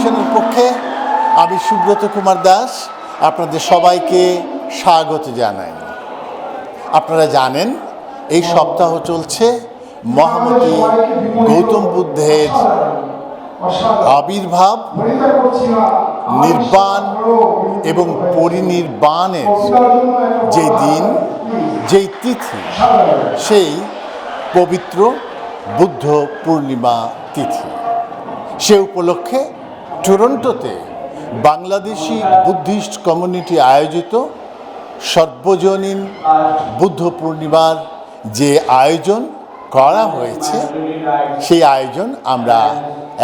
টেলিভিশনের পক্ষে আমি সুব্রত কুমার দাস আপনাদের সবাইকে স্বাগত জানাই। আপনারা জানেন এই সপ্তাহ চলছে মহামতি গৌতম বুদ্ধের আবির্ভাব, নির্বাণ এবং পরিনির্বাণের যেই দিন, যেই তিথি, সেই পবিত্র বুদ্ধ পূর্ণিমা তিথি। সে উপলক্ষে টরন্টোতে বাংলাদেশি বুদ্ধিস্ট কমিউনিটি আয়োজিত সর্বজনীন বুদ্ধ পূর্ণিমার যে আয়োজন করা হয়েছে, সেই আয়োজন আমরা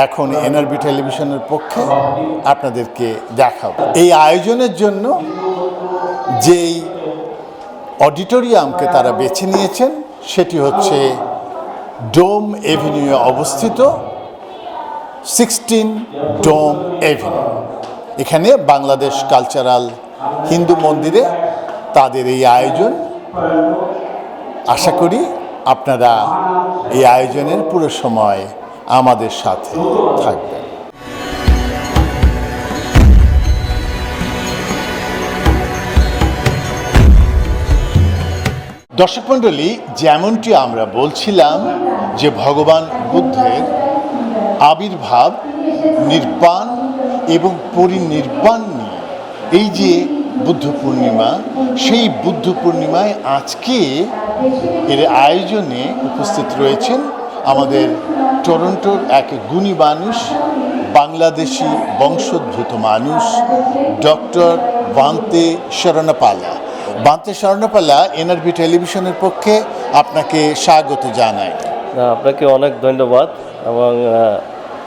এখন এনআরবি টেলিভিশনের পক্ষে আপনাদেরকে দেখাবো। এই আয়োজনের জন্য যেই অডিটোরিয়ামকে তারা বেছে নিয়েছেন সেটি হচ্ছে ডোম এভিনিউয়ে অবস্থিত 16 ডোম এভিনিউ। এখানে বাংলাদেশ কালচারাল হিন্দু মন্দিরে তাদের এই আয়োজন। আশা করি আপনারা এই আয়োজনের পুরো সময় আমাদের সাথে থাকবেন। দর্শক মণ্ডলী, যেমনটি আমরা বলছিলাম যে ভগবান বুদ্ধের আবির্ভাব, নির্বাণ এবং পরিনির্বাণ নিয়ে এই যে বুদ্ধ পূর্ণিমা, সেই বুদ্ধ পূর্ণিমায় আজকে এর আয়োজনে উপস্থিত রয়েছেন আমাদের টরন্টোর এক গুণী মানুষ, বাংলাদেশি বংশোদ্ভূত মানুষ, ডক্টর বান্তে শরণপালা। বান্তে শরণপালা এনআরবি টেলিভিশনের পক্ষে আপনাকে স্বাগত জানাই। আপনাকে অনেক ধন্যবাদ এবং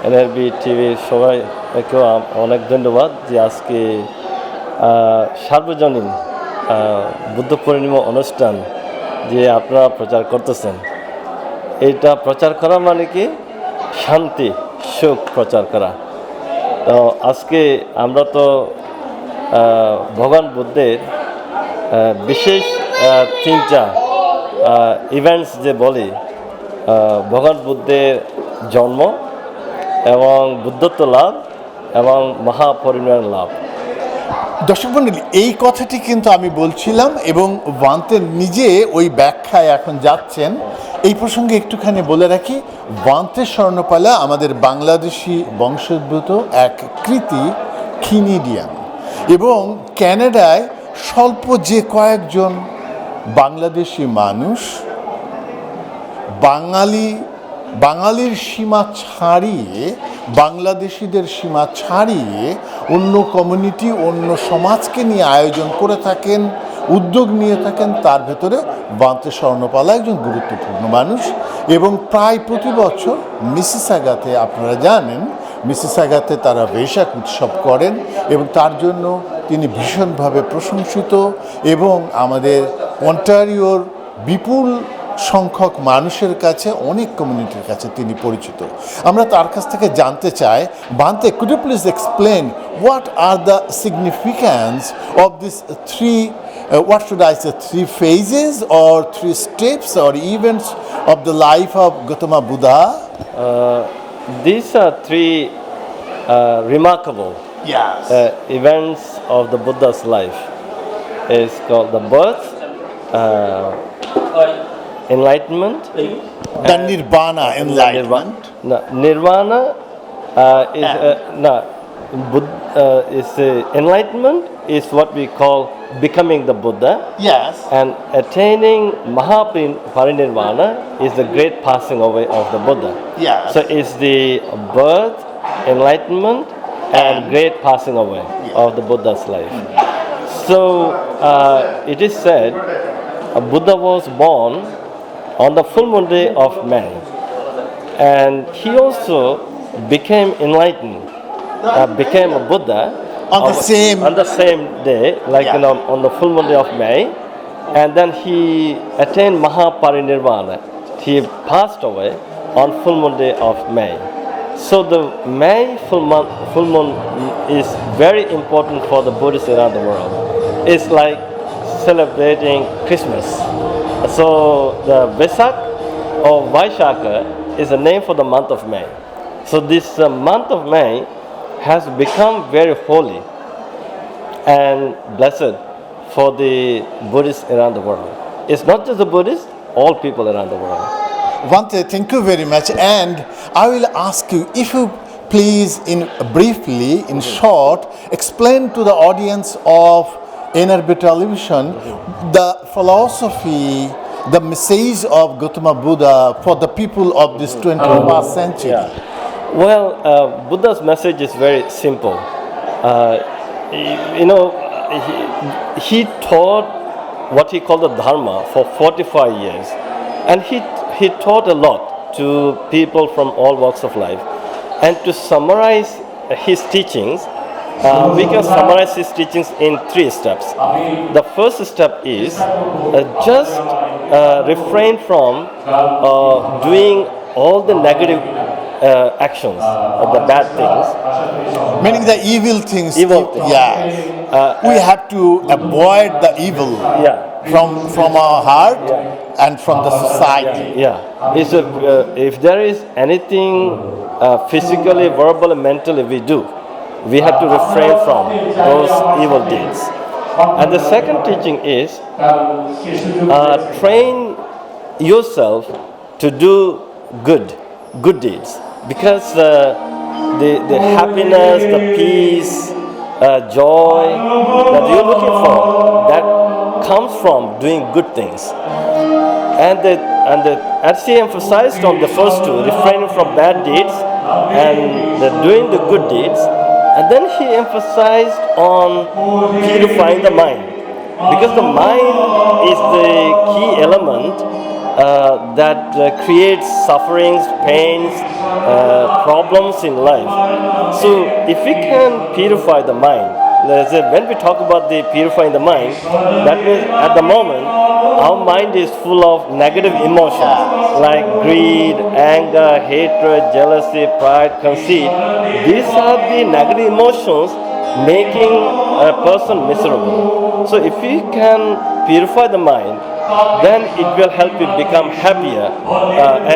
এনআরবি টিভির সবাইকেও অনেক ধন্যবাদ যে আজকে সার্বজনীন বুদ্ধ পূর্ণিমা অনুষ্ঠান যে আপনারা প্রচার করতেছেন। এইটা প্রচার করা মানে কি শান্তি, সুখ প্রচার করা। তো আজকে আমরা তো ভগবান বুদ্ধের বিশেষ তিনটা ইভেন্টস যে বলি, ভগবান বুদ্ধের জন্ম এবং বুদ্ধত্ব লাভ এবং মহাপরিনির্বাণ লাভ। দর্শক মণ্ডলী, এই কথাটি কিন্তু আমি বলছিলাম এবং বান্তে নিজে ওই ব্যাখ্যায় এখন যাচ্ছেন। এই প্রসঙ্গে একটুখানি বলে রাখি, বান্তে শরণপালা আমাদের বাংলাদেশি বংশোদ্ভূত এক কৃতি খিনিডিয়ান এবং ক্যানাডায় স্বল্প যে কয়েকজন বাংলাদেশি মানুষ বাঙালির সীমা ছাড়িয়ে, বাংলাদেশিদের সীমা ছাড়িয়ে অন্য কমিউনিটি, অন্য সমাজকে নিয়ে আয়োজন করে থাকেন, উদ্যোগ নিয়ে থাকেন। তার ভেতরে বান্তে শরণপালা একজন গুরুত্বপূর্ণ মানুষ এবং প্রায় প্রতি বছর মিসিসাগাতে, আপনারা জানেন মিসিসাগাতে তারা ভেসাক উৎসব করেন এবং তার জন্য তিনি ভীষণভাবে প্রশংসিত এবং আমাদের অন্টারিওর বিপুল সংখ্যক মানুষের কাছে, অনেক কমিউনিটির কাছে তিনি পরিচিত। আমরা তার কাছ থেকে জানতে চাই, Bhante, could you please explain what are the significance of these three phases or three steps or events of the life of Gautama Buddha? These are three remarkable events of the Buddha's life. It's called the birth, enlightenment, The Nirvana, enlightenment. Nirvana is enlightenment is what we call becoming the Buddha. Yes. And attaining Mahaparinirvana is the great passing away of the Buddha. Yes. So it's the birth, enlightenment, and great passing away of the Buddha's life. So it is said Buddha was born on the full moon day of May, and he also became enlightened, became a Buddha On the same day, like on the full moon day of May, and then he attained Mahaparinirvana. He passed away on full moon day of May. So the May full moon is very important for the Buddhists around the world. It's like celebrating Christmas. So the Vesak or Vaishaka is a name for the month of May. So this month of May has become very holy and blessed for the Buddhists around the world. It's not just the Buddhists, all people around the world. Bhante, thank you very much. And I will ask you if you please, briefly, in short, explain to the audience of NRB Television the philosophy, the message of Gautama Buddha for the people of this 21st century. Well, Buddha's message is very simple. He taught what he called the Dharma for 45 years. And he taught a lot to people from all walks of life. And to summarize his teachings, we can summarize his teachings in 3 steps. The first step is just refrain from doing all the negative actions, the bad things. Meaning the evil things. Evil things. Yeah. We have to avoid the evil from our heart and from the society. If there is anything physically, verbally, mentally we do, we have to refrain from those evil deeds. And the second teaching is train yourself to do good deeds, because the happiness, the peace, joy that you're looking for, that comes from doing good things. And as he emphasized on the first 2, refraining from bad deeds and doing the good deeds, and then he emphasized on purifying the mind, because the mind is the key element that creates sufferings, pains, problems in life. So if we can purify the mind, when we talk about the purifying the mind, that means at the moment our mind is full of negative emotions like greed, anger, hatred, jealousy, pride, conceit. These are the negative emotions making a person miserable. So if we can purify the mind, then it will help you become happier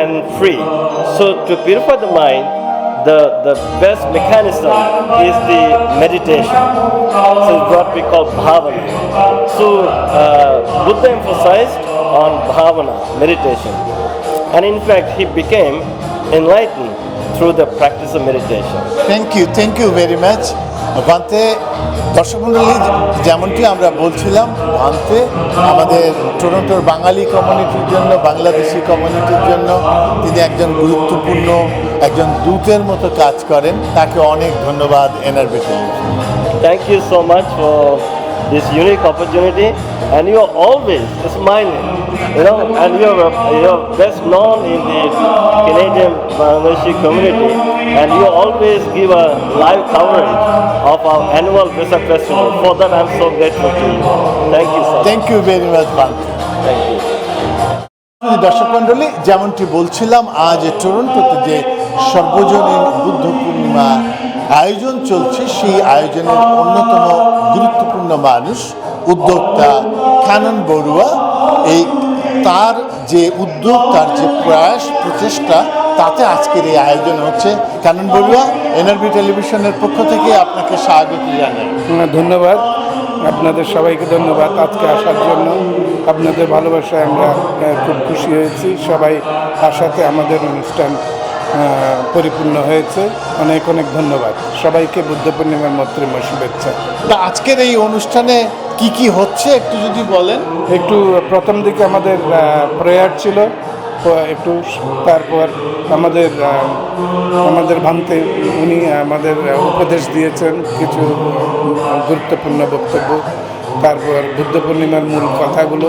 and free. So to purify the mind, the best mechanism is the meditation. So it's what we call bhavana. So Buddha emphasized on bhavana, meditation. And in fact, he became enlightened through the practice of meditation. Thank you very much. ভান্তে দর্শক মণ্ডলী, যেমনটি আমরা বলছিলাম, ভান্তে আমাদের টরন্টোর বাঙালি কমিউনিটির জন্য, বাংলাদেশি কমিউনিটির জন্য তিনি একজন গুরুত্বপূর্ণ একজন দূতের মতো কাজ করেন। তাকে অনেক ধন্যবাদ NRB television. Thank you so much for this unique opportunity, and you are always smiling, and you're best known in the Canadian Bangladeshi community, and you always give a live coverage of our annual Vesak Festival. For that, I'm so grateful to you. Thank you so much. Thank you very much, Bhante. Thank you. দর্শক মণ্ডলী, যেমনটি বলছিলাম, আজ টরন্টোতে যে সর্বজনীন বুদ্ধ পূর্ণিমা আয়োজন চলছে, সেই আয়োজনের অন্যতম গুরুত্বপূর্ণ মানুষ, উদ্যোক্তা কানন বড়ুয়া। তার যে উদ্যোগ, তার যে প্রয়াস, প্রচেষ্টা, তাতে আজকের এই আয়োজন হচ্ছে। কানন বড়ুয়া, NRB টেলিভিশনের পক্ষ থেকে আপনাকে স্বাগত জানাই। ধন্যবাদ, আপনাদের সবাইকে ধন্যবাদ আজকে আসার জন্য। আপনাদের ভালোবাসায় আমরা খুব খুশি হয়েছি। সবাই আসাতে আমাদের অনুষ্ঠান পরিপূর্ণ হয়েছে। অনেক অনেক ধন্যবাদ সবাইকে। বুদ্ধ পূর্ণিমার মৈত্রীময় শুভেচ্ছা। তা আজকের এই অনুষ্ঠানে কি হচ্ছে একটু যদি বলেন। একটু প্রথম দিকে আমাদের প্রেয়ার ছিল একটু, তারপর আমাদের ভান্তে উনি আমাদের উপদেশ দিয়েছেন কিছু গুরুত্বপূর্ণ বক্তব্য, তারপর বুদ্ধ পূর্ণিমার মূল কথাগুলো।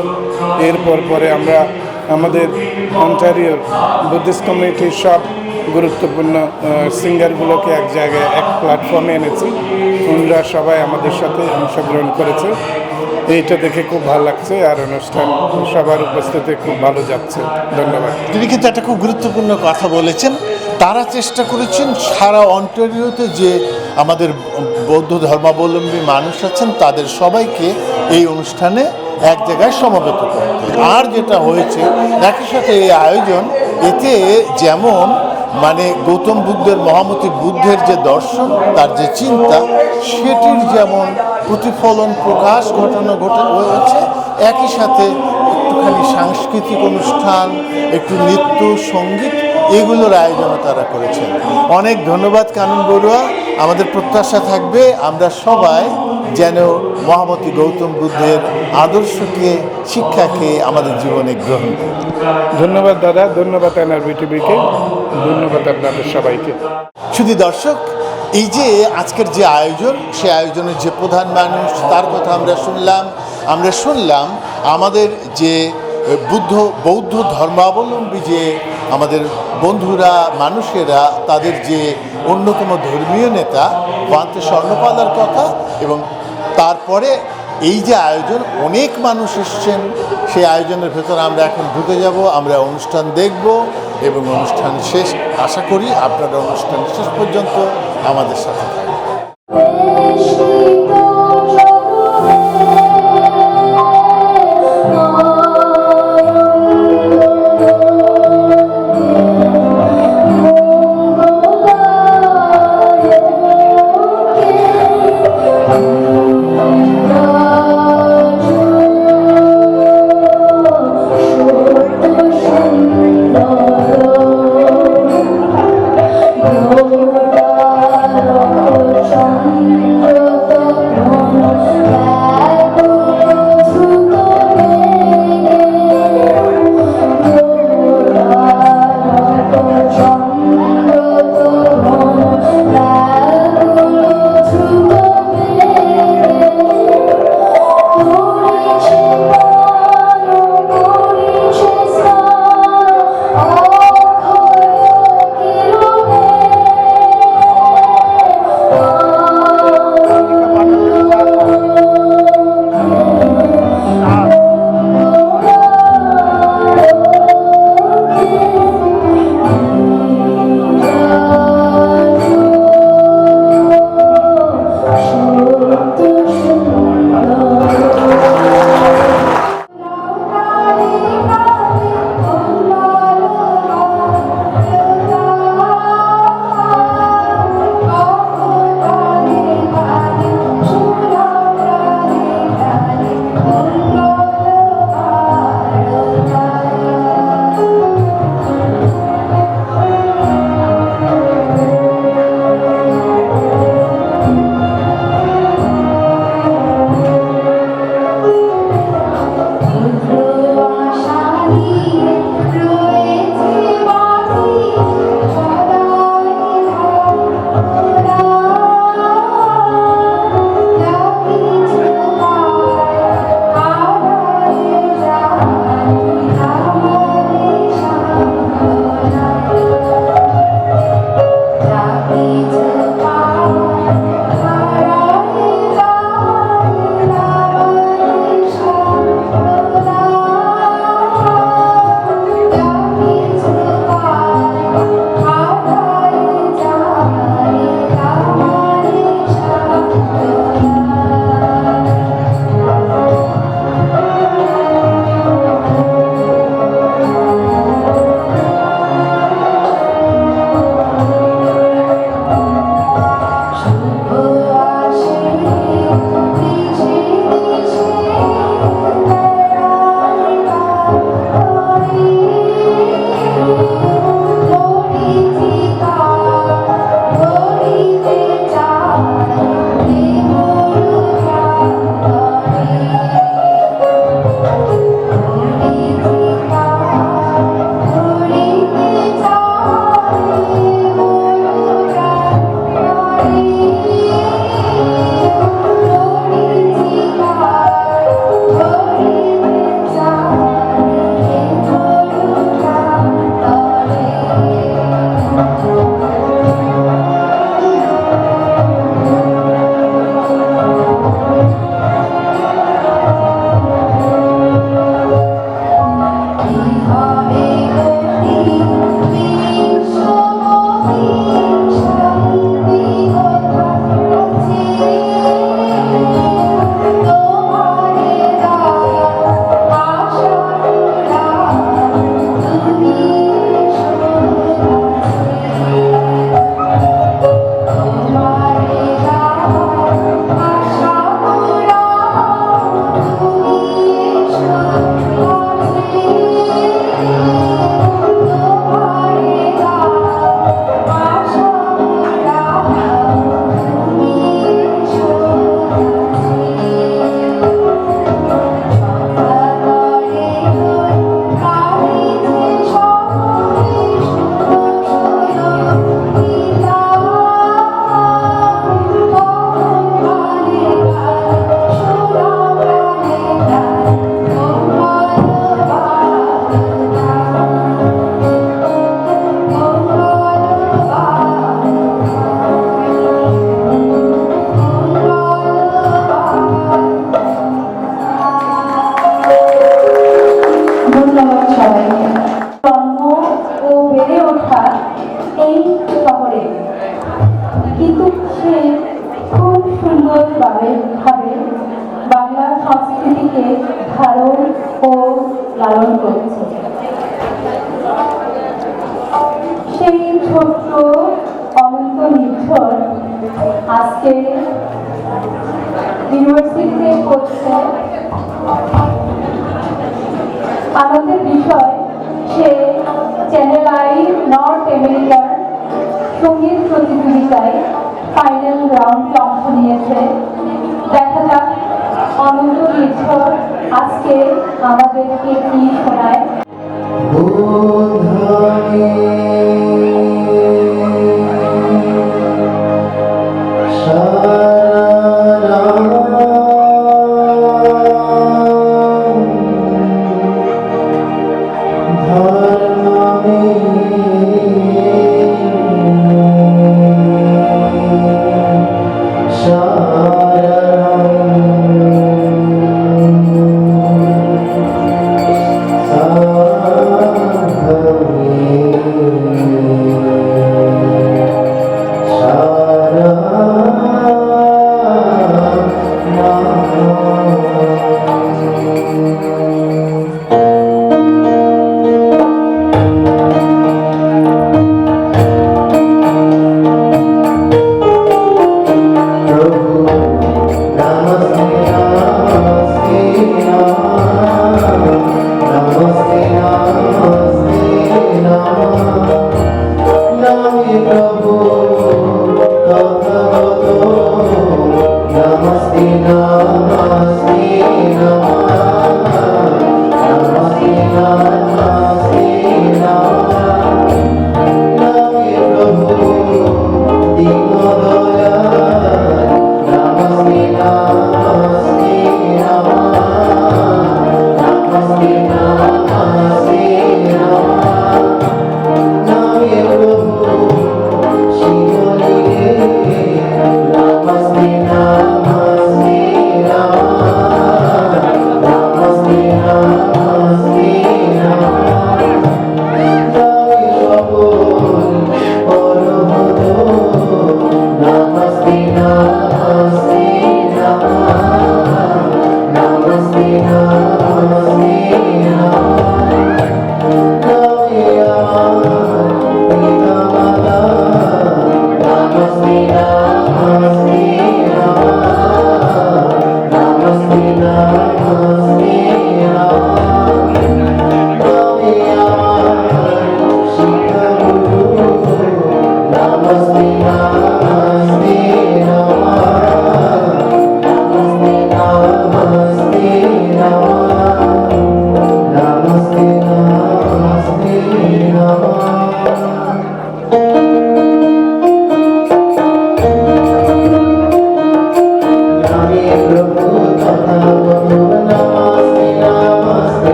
এরপর পরে আমরা আমাদের অন্টারিওর বুদ্ধিস্ট কমিউনিটির সব গুরুত্বপূর্ণ সিঙ্গারগুলোকে এক জায়গায় এক প্ল্যাটফর্মে এনেছি। ওনারা সবাই আমাদের সাথে অংশগ্রহণ করেছে। এইটা দেখে খুব ভালো লাগছে, আর অনুষ্ঠান সবার উপস্থিতি খুব ভালো যাচ্ছে। ধন্যবাদ। তিনি কিন্তু একটা খুব গুরুত্বপূর্ণ কথা বলেছেন। তারা চেষ্টা করেছেন সারা অন্টারিওতে যে আমাদের বৌদ্ধ ধর্মাবলম্বী মানুষ আছেন, তাদের সবাইকে এই অনুষ্ঠানে এক জায়গায় সমবেত করতে। আর যেটা হয়েছে, একই সাথে এই আয়োজন, এতে যেমন মানে গৌতম বুদ্ধের মহামতি বুদ্ধের যে দর্শন, তার যে চিন্তা, সেটির যেমন প্রতিফলন প্রকাশ ঘটানো হয়েছে, একই সাথে একটুখানি সাংস্কৃতিক অনুষ্ঠান, একটু নৃত্য সঙ্গীত, এগুলোর আয়োজনও তারা করেছেন। অনেক ধন্যবাদ কানন বড়ুয়া। আমাদের প্রত্যাশা থাকবে আমরা সবাই যেন মহামতি গৌতম বুদ্ধের আদর্শকে, শিক্ষাকে আমাদের জীবনে গ্রহণ করি। ধন্যবাদ দাদা, ধন্যবাদ এনআরবি টিভিকে, ধন্যবাদ আপনাদের সবাইকে। শুধু দর্শক, এই যে আজকের যে আয়োজন, সে আয়োজনের যে প্রধান মানুষ, তার কথা আমরা শুনলাম আমাদের যে বৌদ্ধ ধর্মাবলম্বী যে আমাদের বন্ধুরা, মানুষেরা, তাদের যে অন্যতম ধর্মীয় নেতা বান্তে স্বর্ণপালার কথা। এবং তারপরে এই যে আয়োজন, অনেক মানুষ এসছেন, সেই আয়োজনের ভেতরে আমরা এখন ঢুকে যাব, আমরা অনুষ্ঠান দেখব এবং অনুষ্ঠান শেষ, আশা করি আপনারা অনুষ্ঠান শেষ পর্যন্ত আমাদের সাথে থাকবেন। সন্তানকে ধারণ ও লালন করছে। সেই ছোট্ট অনন্ত নির্ঝর আজকে ইউনিভার্সিটিতে পড়ছে। আমাদের বিষয় সে চ্যানেল আই নর্থ আমেরিকার সঙ্গীত প্রতিযোগিতায় ফাইনাল রাউন্ডে অংশ নিয়েছে। দেখা যাক অনন্ত নির্ঝর আজকে আমাদেরকে কি শোনায়।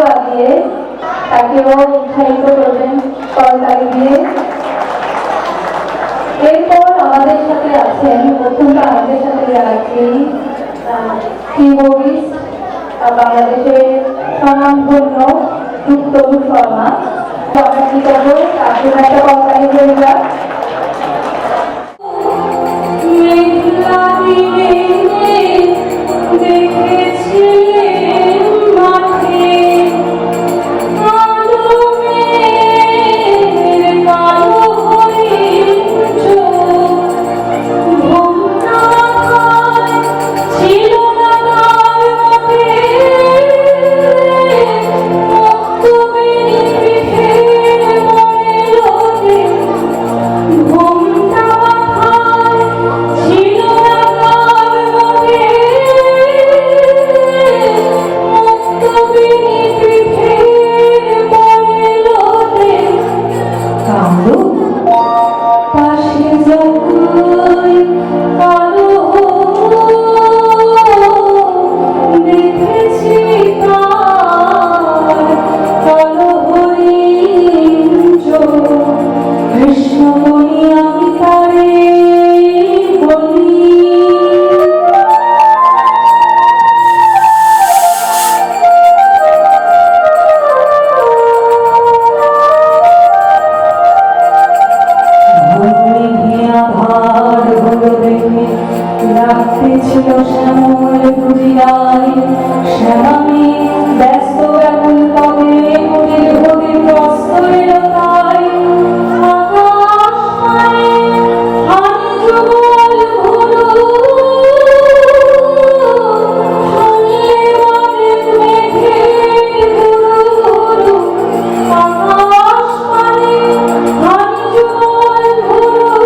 বাজিয়ে তাকেও উৎসাহিত করবেন করতালি দিয়ে। এরপর আমাদের সাথে আছেন, অত্যন্ত আমাদের সাথে আছেন কিবোর্ডিস্ট বাংলাদেশের স্বনামধন্য তরু শর্মা। আমরা কি করবো, তাকে একটা করতালি হয়ে যাক। ছিল শ্যামল পুরিয়ায় শ্যামামি ব্যস্ত ব্যাকুল পদে মুড়ির ভোগে প্রস্ত এলো তাই আকাশ পানে হানি যুগল ঘুরু শুনলে অনেক মেঘের ঘুরু আকাশ পানে হানি যুগল ঘুরু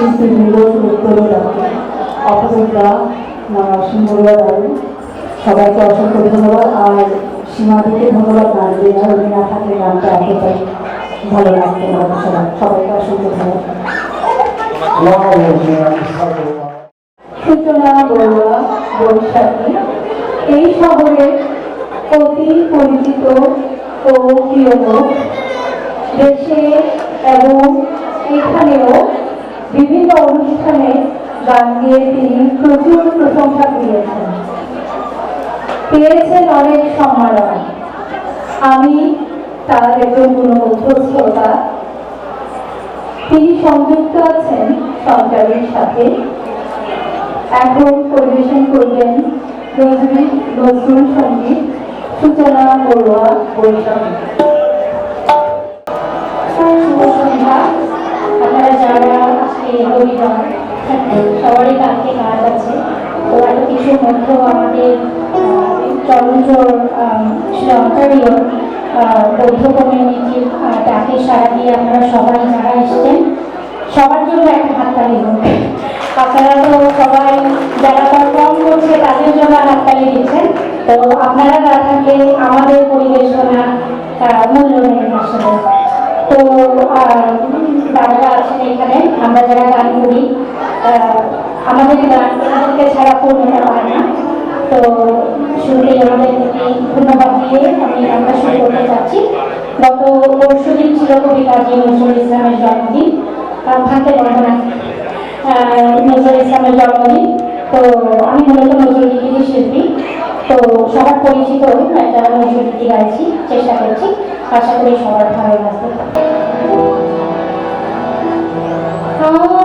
শিল্পী নিরোজ উত্তরদা, অপরাধা সিংহরা দারু, সবাইকে অসংখ্য ধন্যবাদ। আর সীমাদিকে ধন্যবাদ না দিলে উনি না থাকলে গানটা এতটাই ভালো লাগতো না। সবাইকে অসংখ্য ধন্যবাদ। সূচনা বড়ুয়া বৈশাখী এই শহরের অতি পরিচিত ও প্রিয় লোক। দেশে এবং এখানেও বিভিন্ন অনুষ্ঠানে গান গিয়ে তিনি প্রচুর প্রশংসা পেয়েছেন, পেয়েছেন অনেক সম্মাননা। আমি তার একজন গুণমুগ্ধ শ্রোতা। তিনি সংযুক্ত আছেন সঞ্চারের সাথে। এখন পরিবেশন করবেন নজরুল সঙ্গীত সূচনা বড়ুয়া বৈশাখী। শুভ সন্ধ্যা। আপনারা যারা এই রবিবার সবারই কালকে কাজ আছে, তো এত কিছুর মধ্যেও আমাদের চরঞ্জোর অন্টারিও বৌদ্ধ কমিউনিটির ডাকে সাড়া দিয়ে আপনারা সবাই যারা এসছেন সবার জন্য একটা হাততালি হোক। আপনারা তো সবাই যারা পারফর্ম করছে তাদের জন্য হাততালি দিচ্ছেন, তো আপনারা না থাকলে আমাদের পরিবেশনা মূল্য নেই আসলে। তো দাদারা আছেন এখানে, আমরা যারা গান করি আমাদের গান আমাদেরকে ছাড়া পূর্ণতা পায় না। তো শুরুতেই আমাদের প্রতি ধন্যবাদ দিয়ে আমি গানটা শুরু করতে চাচ্ছি। গত পরশুদিন ছিল কবি কাজী নজরুল ইসলামের জন্মদিন, ভাঙতে পারবো না, নজরুল ইসলামের জন্মদিন। তো আমি মূলত নজরুল গীতি শিল্পী, তো সবার পরিচিত একটা নজরুল গীতি গাইছি, চেষ্টা করছি, আশা করি সবার ভালো লাগবে। আমার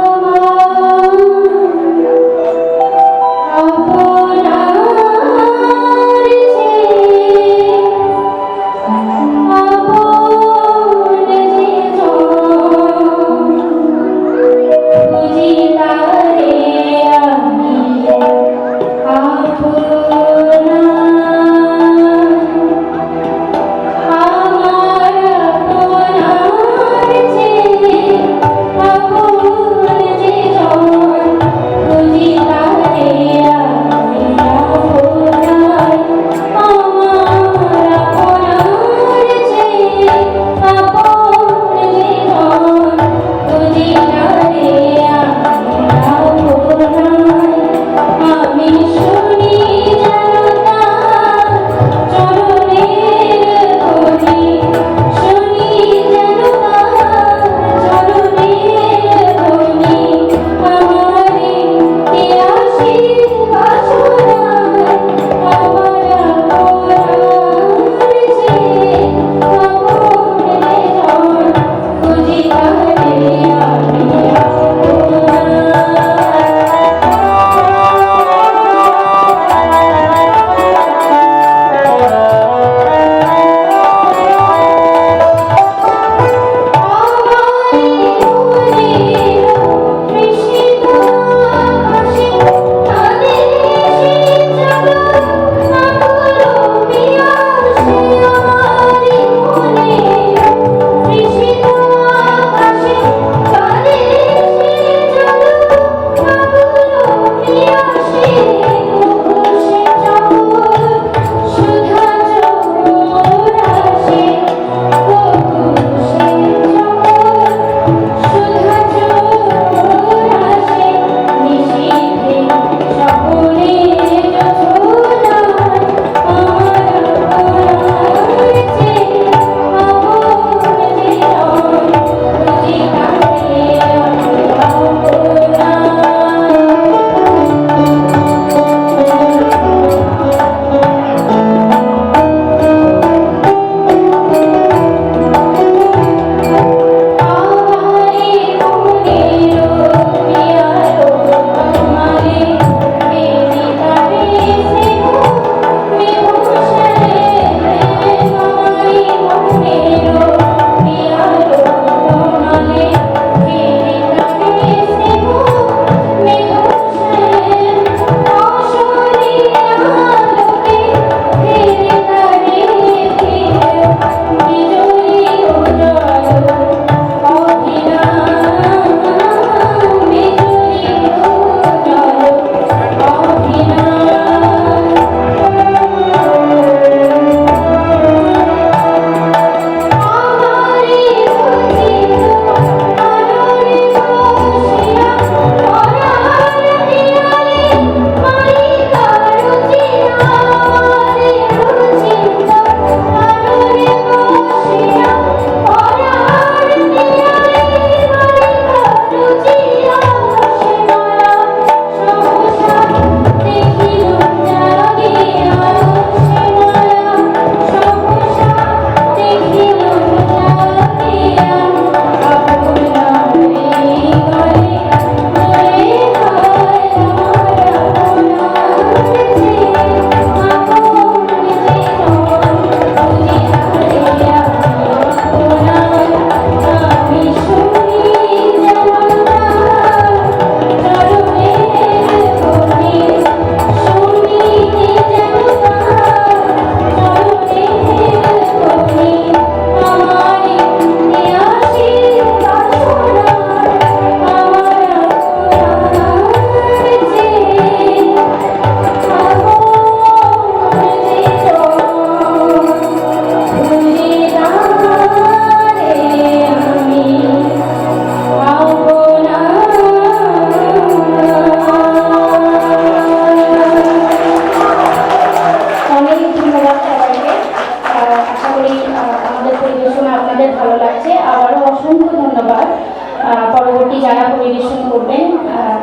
করবেন।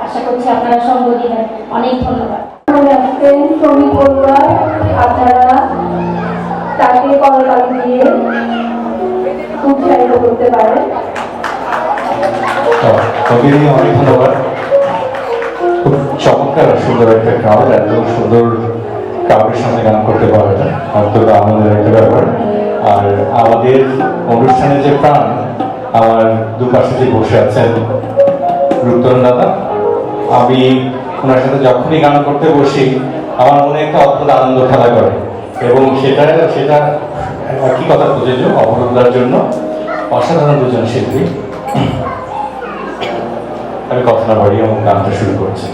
আশা করছি আপনারা সঙ্গ দিবেন। অনেক ধন্যবাদ। আসছেন শ্রমিক পরিবার, আপনারা তাকে করতালি দিয়ে উৎসাহিত করতে পারেন। ওকে অনেক ধন্যবাদ। খুব চমৎকার সুন্দর একটা ক্রাউড, এত সুন্দর ক্রাউডের সামনে গান করতে পারাটা অত্যন্ত আনন্দের একটা ব্যাপার। আর আমাদের অনুষ্ঠানের যে প্রাণ, আমার দুপাশে যে বসে আছেন রূপতরণ দাদা, আমি ওনার সাথে যখনই গান করতে বসি আমার মনে একটা অদ্ভুত আনন্দ খেলা করে, এবং সেটা একই কথা প্রযোজ্য অবরোধটার জন্য। অসাধারণ দুজন শিল্পী। আমি কথা না বাড়িয়ে আমার গানটা শুরু করছি।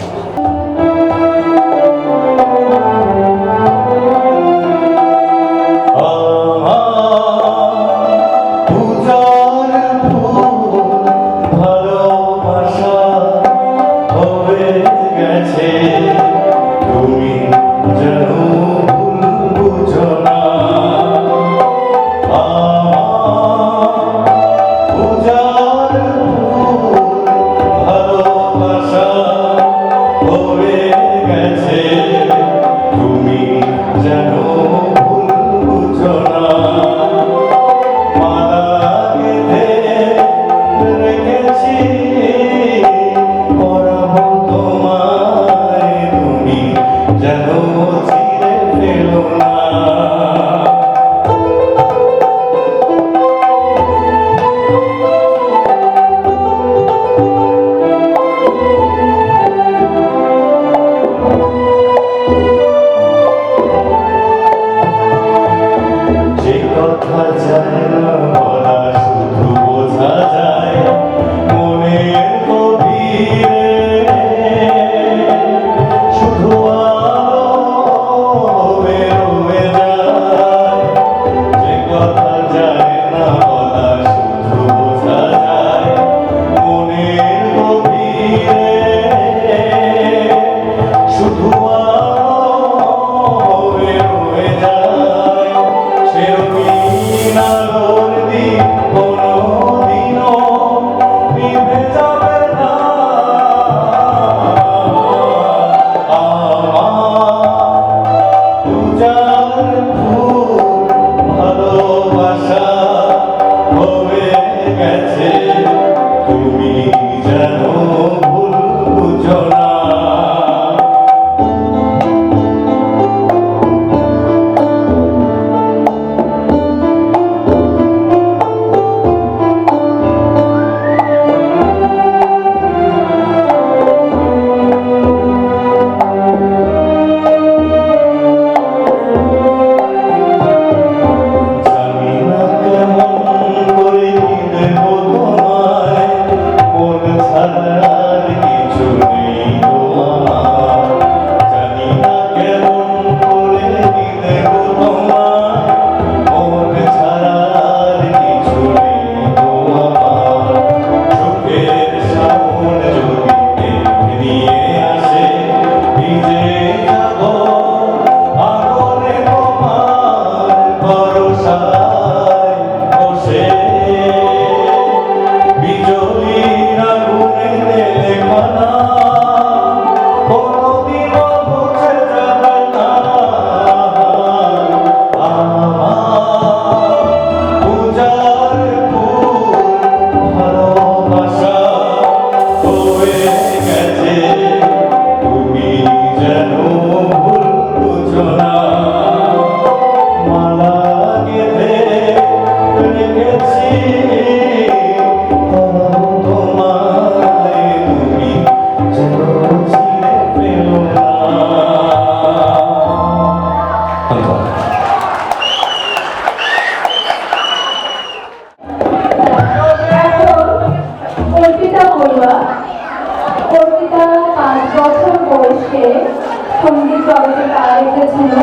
সঙ্গীত জগতে তারা এসেছিল।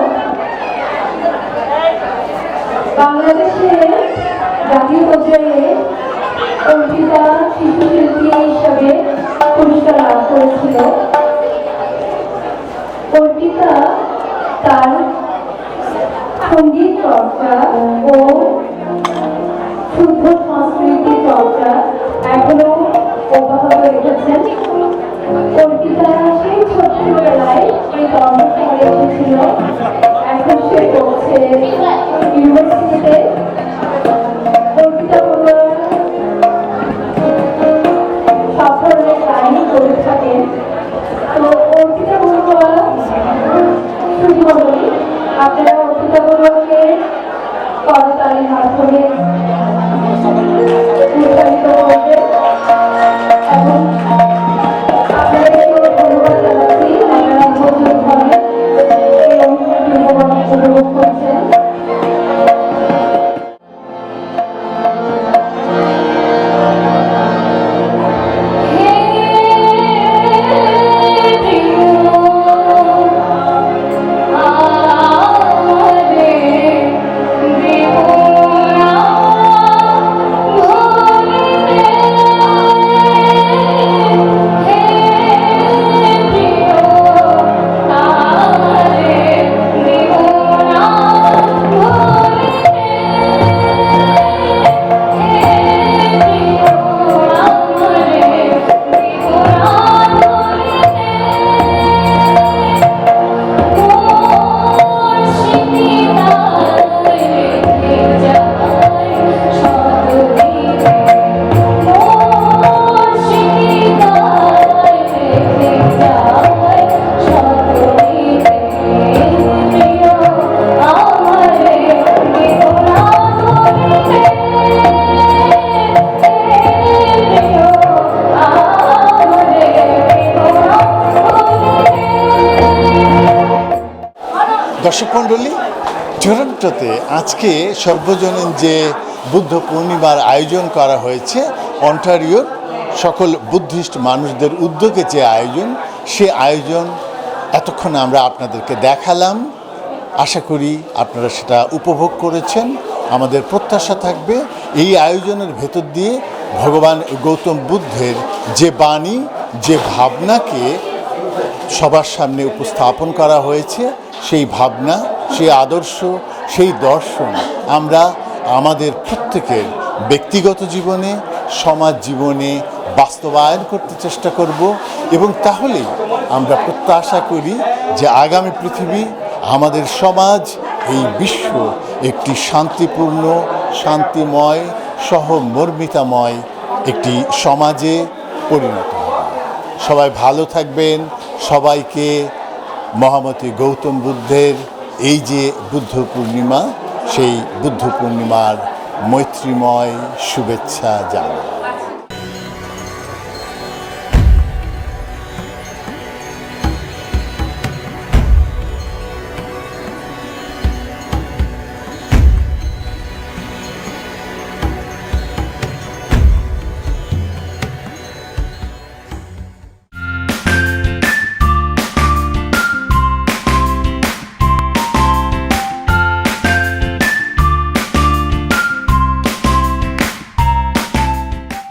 বাংলাদেশের জাতীয় পর্যায়ে অর্পিতা শিশু শিল্পী হিসাবে পুরস্কার লাভ করেছিল। অর্পিতা তার সঙ্গীত চর্চা ও শুদ্ধ সংস্কৃতি চর্চা এখনো অব্যাহত রেখেছেন। মাধ্যমে উৎসাহিত করবে এবং আপনাদেরকেও ধন্যবাদ জানাচ্ছি আপনারা ধৈর্যভাবে এই অনুষ্ঠানটি উপভোগ করছেন। দর্শক মণ্ডলী, টরন্টোতে আজকে সর্বজনীন যে বুদ্ধ পূর্ণিমার আয়োজন করা হয়েছে, অন্টারিওর সকল বুদ্ধিস্ট মানুষদের উদ্যোগে যে আয়োজন, সে আয়োজন এতক্ষণ আমরা আপনাদেরকে দেখালাম। আশা করি আপনারা সেটা উপভোগ করেছেন। আমাদের প্রত্যাশা থাকবে এই আয়োজনের ভেতর দিয়ে ভগবান গৌতম বুদ্ধের যে বাণী, যে ভাবনাকে সবার সামনে উপস্থাপন করা হয়েছে, সেই ভাবনা, সেই আদর্শ, সেই দর্শন আমরা আমাদের প্রত্যেকের ব্যক্তিগত জীবনে, সমাজ জীবনে বাস্তবায়ন করতে চেষ্টা করব এবং তাহলেই আমরা প্রত্যাশা করি যে আগামী পৃথিবী, আমাদের সমাজ, এই বিশ্ব একটি শান্তিপূর্ণ, শান্তিময়, সহমর্মিতাময় একটি সমাজে পরিণত হবে। সবাই ভালো থাকবেন। সবাইকে মহামতি গৌতম বুদ্ধের এই যে বুদ্ধ পূর্ণিমা, সেই বুদ্ধ পূর্ণিমার মৈত্রীময় শুভেচ্ছা জানাই।